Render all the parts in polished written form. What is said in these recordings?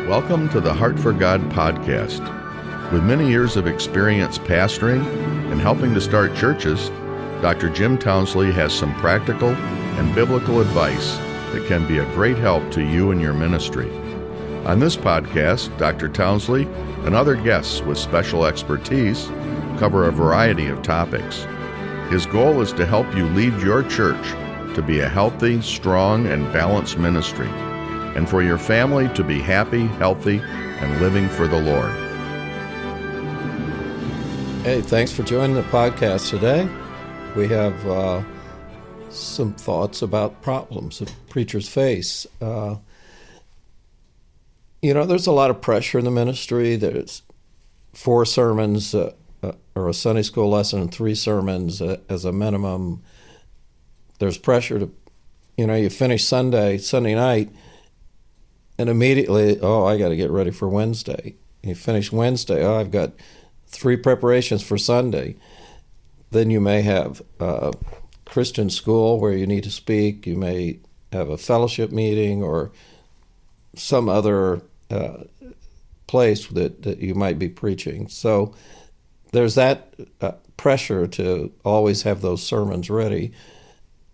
Welcome to the Heart for God podcast. With many years of experience pastoring and helping to start churches, Dr. Jim Townsley has some practical and biblical advice that can be a great help to you and your ministry. On this podcast, Dr. Townsley and other guests with special expertise cover a variety of topics. His goal is to help you lead your church to be a healthy, strong, and balanced ministry, and for your family to be happy, healthy, and living for the Lord. Hey, thanks for joining the podcast today. We have some thoughts about problems that preachers face. There's a lot of pressure in the ministry. There's 4 sermons or a Sunday school lesson and 3 sermons as a minimum. There's pressure to, you finish Sunday night, and immediately, I got to get ready for Wednesday. You finish Wednesday, I've got 3 preparations for Sunday. Then you may have Christian school where you need to speak. You may have a fellowship meeting or some other place that you might be preaching. So there's that pressure to always have those sermons ready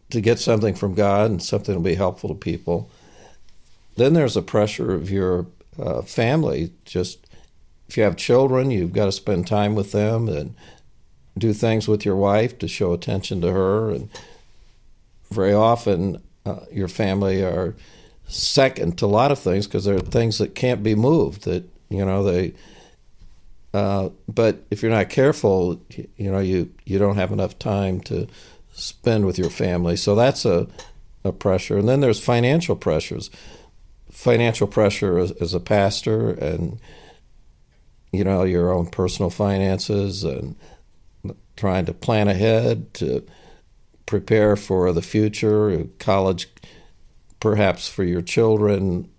to get something from God and something that will be helpful to people. Then there's the pressure of your family. Just if you have children, you've got to spend time with them and do things with your wife to show attention to her. And very often your family are second to a lot of things because there are things that can't be moved that, but if you're not careful, you don't have enough time to spend with your family. So that's a pressure. And then there's financial pressures. Financial pressure as a pastor and, your own personal finances and trying to plan ahead to prepare for the future, college, perhaps for your children,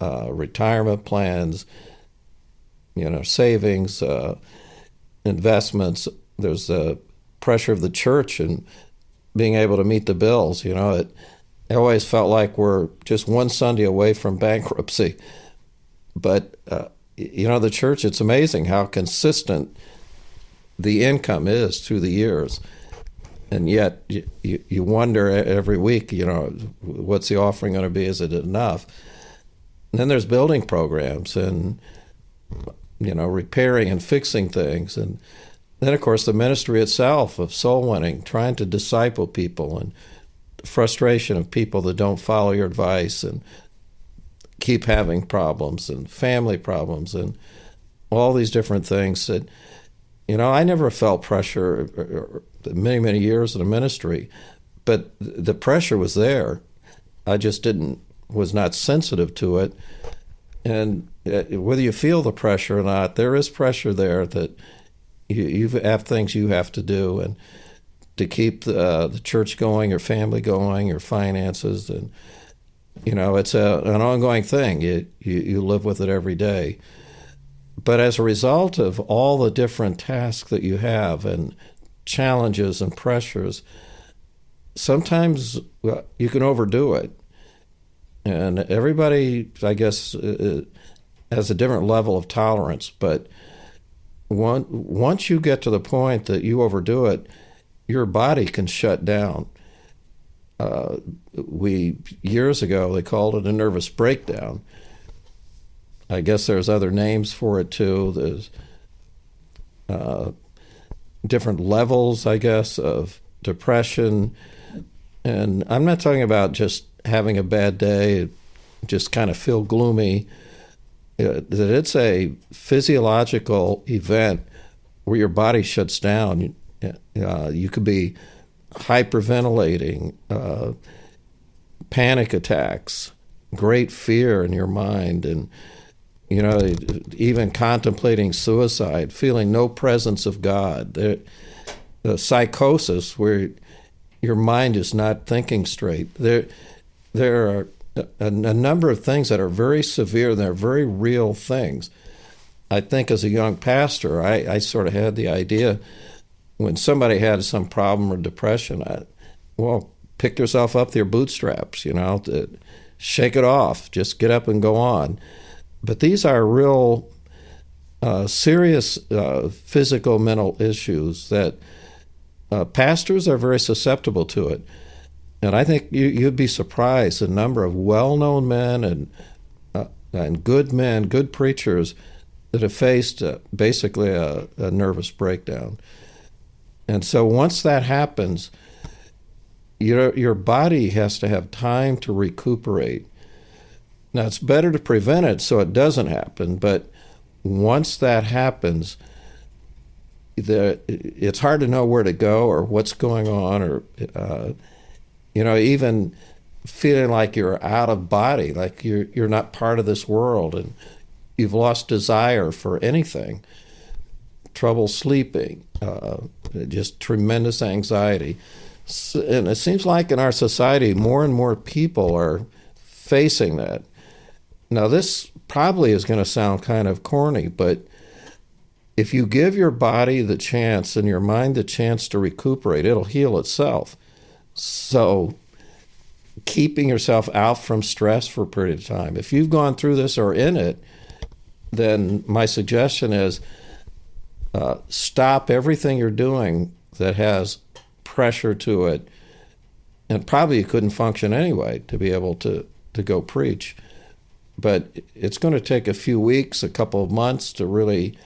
retirement plans, savings, investments. There's the pressure of the church and being able to meet the bills. It always felt like we're just one Sunday away from bankruptcy. But, the church, it's amazing how consistent the income is through the years. And yet you wonder every week, what's the offering going to be? Is it enough? And then there's building programs and, repairing and fixing things. And then, of course, the ministry itself of soul winning, trying to disciple people, and frustration of people that don't follow your advice and keep having problems and family problems and all these different things that, I never felt pressure many, many years in the ministry, but the pressure was there. I just was not sensitive to it. And whether you feel the pressure or not, there is pressure there that you have things you have to do and to keep the church going, your family going, your finances. And, it's an ongoing thing. You live with it every day. But as a result of all the different tasks that you have and challenges and pressures, sometimes you can overdo it. And everybody, I guess, has a different level of tolerance. But once you get to the point that you overdo it, your body can shut down. Years ago, they called it a nervous breakdown. I guess there's other names for it too. There's different levels, I guess, of depression. And I'm not talking about just having a bad day, just kind of feel gloomy. That it's a physiological event where your body shuts down. You could be hyperventilating, panic attacks, great fear in your mind, and even contemplating suicide, feeling no presence of God. The psychosis where your mind is not thinking straight. There are a number of things that are very severe. They're very real things. I think as a young pastor, I sort of had the idea when somebody had some problem or depression, pick yourself up their bootstraps, shake it off, just get up and go on. But these are real serious physical, mental issues that pastors are very susceptible to it. And I think you'd be surprised the number of well-known men and good men, good preachers that have faced basically a nervous breakdown. And so once that happens, your body has to have time to recuperate. Now, it's better to prevent it so it doesn't happen, but once that happens, it's hard to know where to go or what's going on, or even feeling like you're out of body, like you're not part of this world, and you've lost desire for anything, trouble sleeping, just tremendous anxiety. And it seems like in our society, more and more people are facing that. Now, this probably is going to sound kind of corny, but if you give your body the chance and your mind the chance to recuperate, it'll heal itself. So keeping yourself out from stress for a period of time. If you've gone through this or in it, then my suggestion is stop everything you're doing that has pressure to it. And probably you couldn't function anyway to be able to go preach. But it's going to take a few weeks, a couple of months to really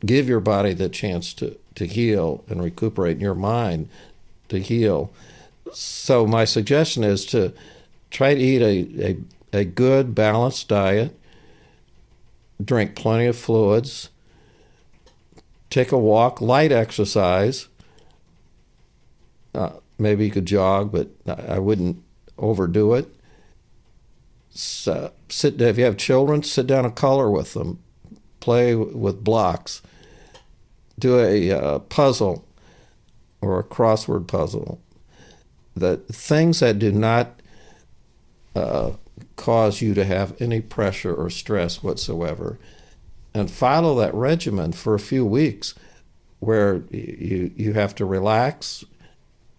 give your body the chance to heal and recuperate, and your mind to heal. So my suggestion is to try to eat a good, balanced diet, drink plenty of fluids, take a walk, light exercise. Maybe you could jog, but I wouldn't overdo it. If you have children, sit down and color with them. Play with blocks. Do a puzzle or a crossword puzzle. The things that do not cause you to have any pressure or stress whatsoever. And follow that regimen for a few weeks where you have to relax,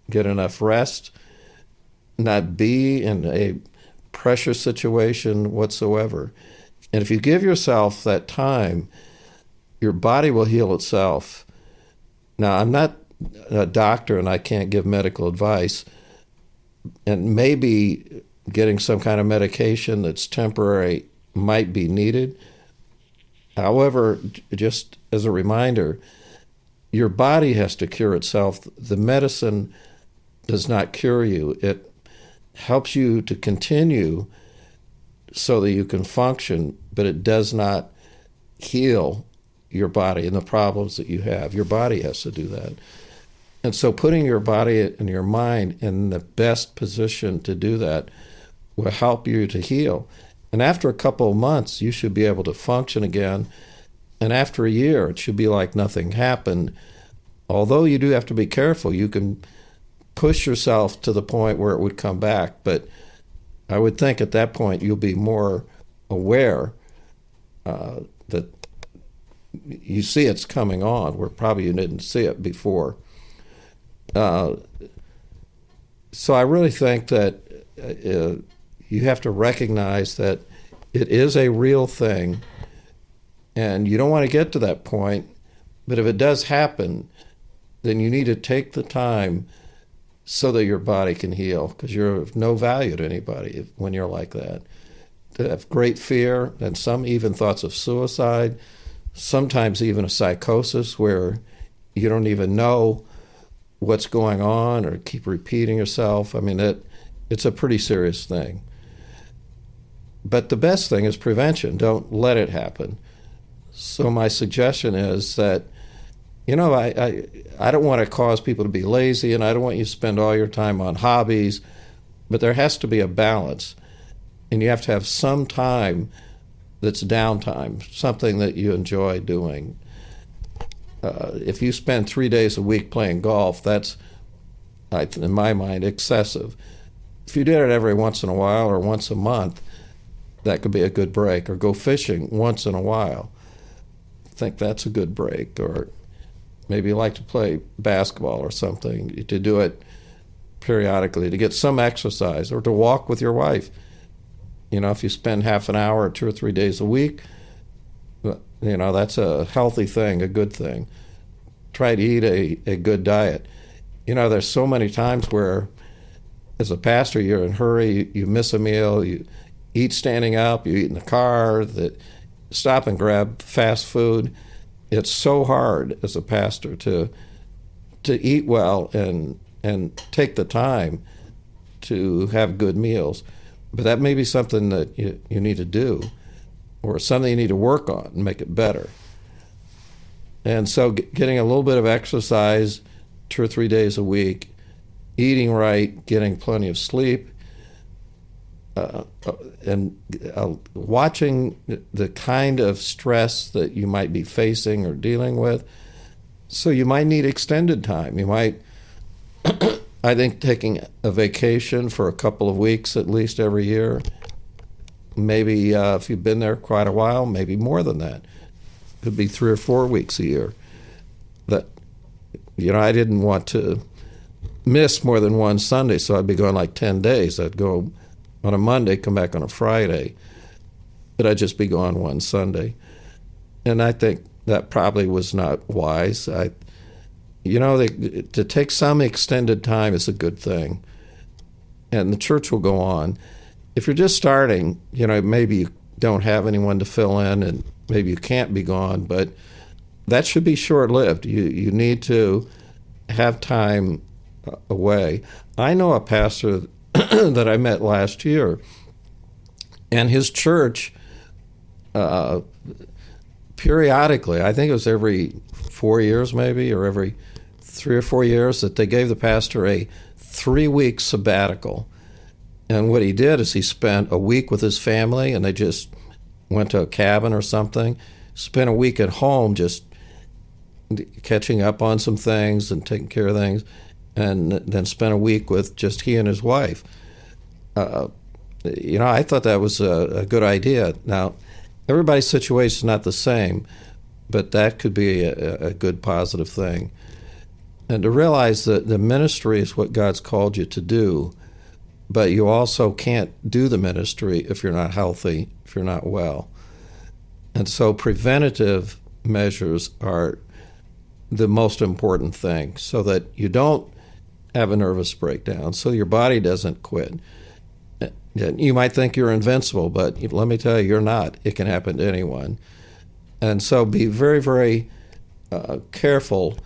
get enough rest, not be in a pressure situation whatsoever. And if you give yourself that time, your body will heal itself. Now, I'm not a doctor and I can't give medical advice, and maybe getting some kind of medication that's temporary might be needed. However, just as a reminder, your body has to cure itself. The medicine does not cure you. It helps you to continue so that you can function, but it does not heal your body and the problems that you have. Your body has to do that. And so putting your body and your mind in the best position to do that will help you to heal. And after a couple of months, you should be able to function again. And after a year, it should be like nothing happened. Although you do have to be careful, you can push yourself to the point where it would come back. But I would think at that point you'll be more aware that you see it's coming on, where probably you didn't see it before. So I really think that you have to recognize that it is a real thing, and you don't want to get to that point. But if it does happen, then you need to take the time so that your body can heal, because you're of no value to anybody when you're like that. To have great fear, and some even thoughts of suicide, sometimes even a psychosis where you don't even know what's going on or keep repeating yourself. I mean, it's a pretty serious thing. But the best thing is prevention. Don't let it happen. So my suggestion is that, I don't want to cause people to be lazy, and I don't want you to spend all your time on hobbies, but there has to be a balance. And you have to have some time that's downtime, something that you enjoy doing. If you spend 3 days a week playing golf, that's, in my mind, excessive. If you did it every once in a while or once a month, that could be a good break. Or go fishing once in a while. I think that's a good break. Or maybe you like to play basketball or something, to do it periodically, to get some exercise, or to walk with your wife. If you spend half an hour 2 or 3 days a week, that's a healthy thing, a good thing. Try to eat a good diet. There's so many times where, as a pastor, you're in a hurry, you miss a meal, you eat standing up, you eat in the car, stop and grab fast food. It's so hard as a pastor to eat well and take the time to have good meals. But that may be something that you need to do, or something you need to work on and make it better. And so getting a little bit of exercise 2 or 3 days a week, eating right, getting plenty of sleep, and watching the kind of stress that you might be facing or dealing with. So you might need extended time. You might, I think, taking a vacation for a couple of weeks at least every year. Maybe if you've been there quite a while, maybe more than that. It could be 3 or 4 weeks a year. That, I didn't want to miss more than one Sunday, so I'd be going like 10 days. I'd go on a Monday, come back on a Friday, but I'd just be gone one Sunday. And I think that probably was not wise. To take some extended time is a good thing, and the church will go on. If you're just starting, maybe you don't have anyone to fill in, and maybe you can't be gone, but that should be short-lived. You need to have time away. I know a pastor that I met last year, and his church periodically, I think it was every 4 years maybe, or every 3 or 4 years, that they gave the pastor a 3-week sabbatical. And what he did is he spent a week with his family, and they just went to a cabin or something, spent a week at home just catching up on some things and taking care of things, and then spent a week with just he and his wife. I thought that was a good idea. Now, everybody's situation is not the same, but that could be a good positive thing. And to realize that the ministry is what God's called you to do, but you also can't do the ministry if you're not healthy, if you're not well. And so preventative measures are the most important thing, so that you don't have a nervous breakdown, so your body doesn't quit. You might think you're invincible, but let me tell you, you're not. It can happen to anyone. And so be very, very careful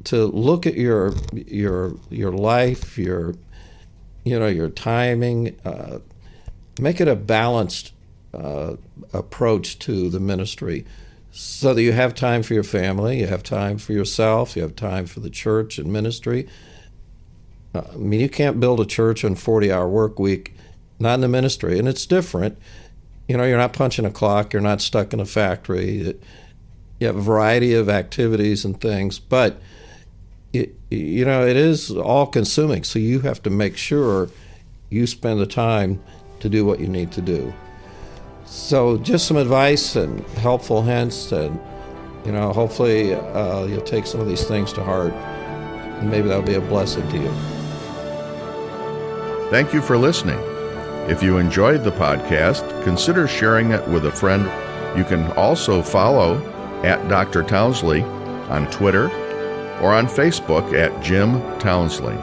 to look at your life, your timing. Make it a balanced approach to the ministry, so that you have time for your family, you have time for yourself, you have time for the church and ministry. You can't build a church in a 40-hour work week, not in the ministry, and it's different. You're not punching a clock, you're not stuck in a factory. You have a variety of activities and things, but it is all-consuming, so you have to make sure you spend the time to do what you need to do. So just some advice and helpful hints, and hopefully you'll take some of these things to heart, and maybe that'll be a blessing to you. Thank you for listening. If you enjoyed the podcast, consider sharing it with a friend. You can also follow at Dr. Townsley on Twitter or on Facebook at Jim Townsley.